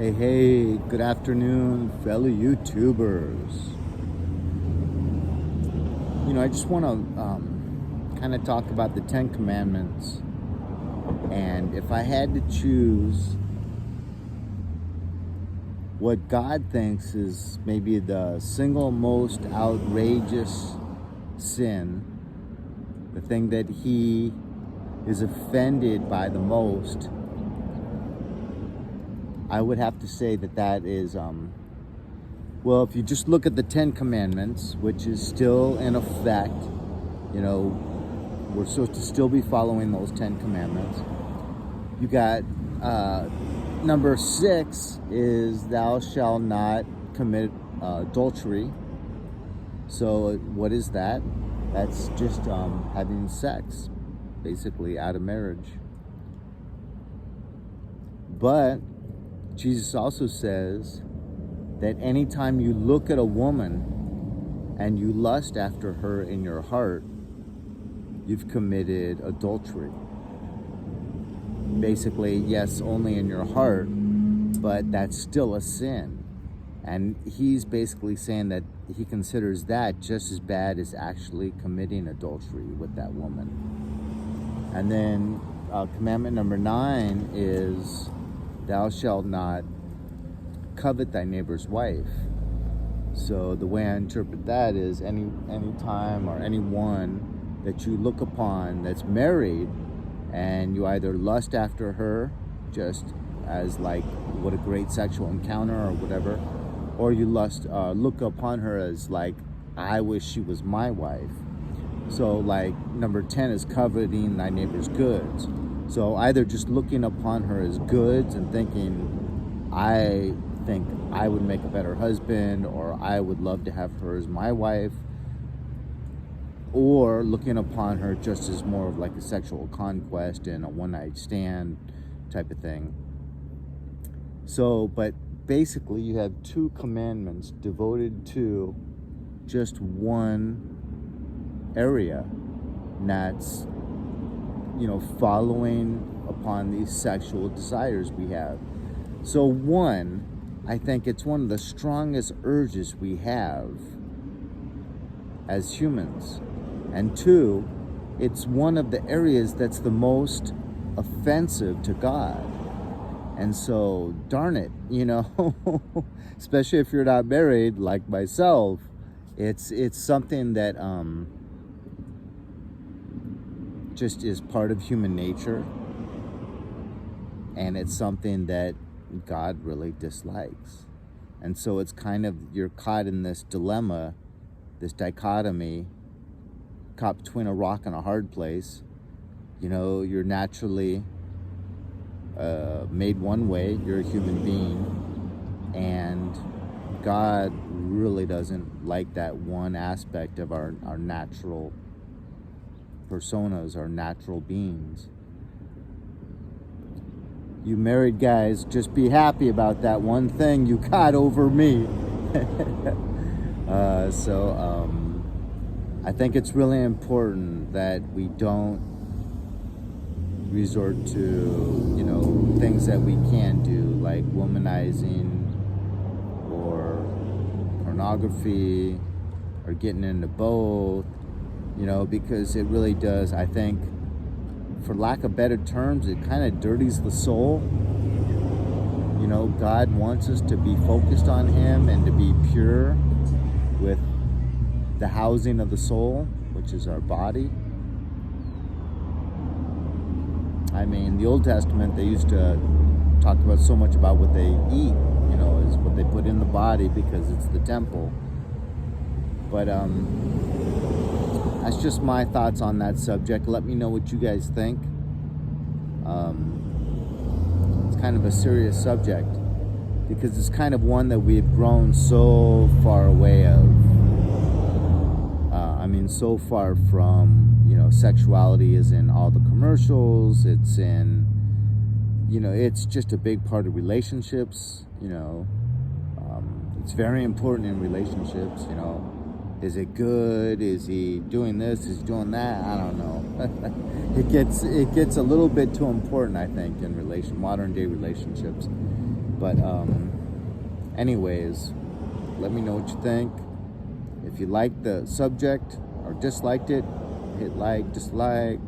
Hey, good afternoon, fellow YouTubers. I just want to kind of talk about the Ten Commandments. And if I had to choose what God thinks is maybe the single most outrageous sin, the thing that He is offended by the most, I would have to say that is, well, if you just look at the Ten Commandments, which is still in effect, we're supposed to still be following those Ten Commandments. You got number 6 is thou shalt not commit adultery. So what is that? That's just having sex, basically, out of marriage. But Jesus also says that anytime you look at a woman and you lust after her in your heart, you've committed adultery. Basically, yes, only in your heart, but that's still a sin. And he's basically saying that he considers that just as bad as actually committing adultery with that woman. And then commandment number 9 is thou shalt not covet thy neighbor's wife. So the way I interpret that is any time or anyone that you look upon that's married and you either lust after her just as like what a great sexual encounter or whatever, or you look upon her as like, I wish she was my wife. So like number 10 is coveting thy neighbor's goods. So either just looking upon her as goods and thinking, I think I would make a better husband, or I would love to have her as my wife, or looking upon her just as more of like a sexual conquest and a one-night stand type of thing. So, but basically you have 2 commandments devoted to just one area, and that's following upon these sexual desires we have. So one, I think it's one of the strongest urges we have as humans. And 2, it's one of the areas that's the most offensive to God. And so, darn it, especially if you're not married like myself, it's something that just is part of human nature, and it's something that God really dislikes. And so it's kind of, you're caught in this dilemma, this dichotomy, caught between a rock and a hard place. You're naturally made one way, you're a human being, and God really doesn't like that one aspect of our natural personas, our natural beings. You married guys, just be happy about that one thing you got over me. I think it's really important that we don't resort to, things that we can do, like womanizing or pornography or getting into both, because it really does, I think, for lack of better terms, it kind of dirties the soul. God wants us to be focused on Him and to be pure with the housing of the soul, which is our body. I mean, the Old Testament, they used to talk about so much about what they eat, is what they put in the body because it's the temple. But that's just my thoughts on that subject. Let me know what you guys think. It's kind of a serious subject because it's kind of one that we've grown so far away of. So far from, sexuality is in all the commercials. It's in, it's just a big part of relationships. It's very important in relationships. Is it good? Is he doing this? Is he doing that? I don't know. It gets a little bit too important, I think, in modern day relationships. But anyways, let me know what you think. If you liked the subject or disliked it, hit like, dislike,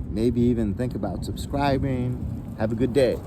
maybe even think about subscribing. Have a good day.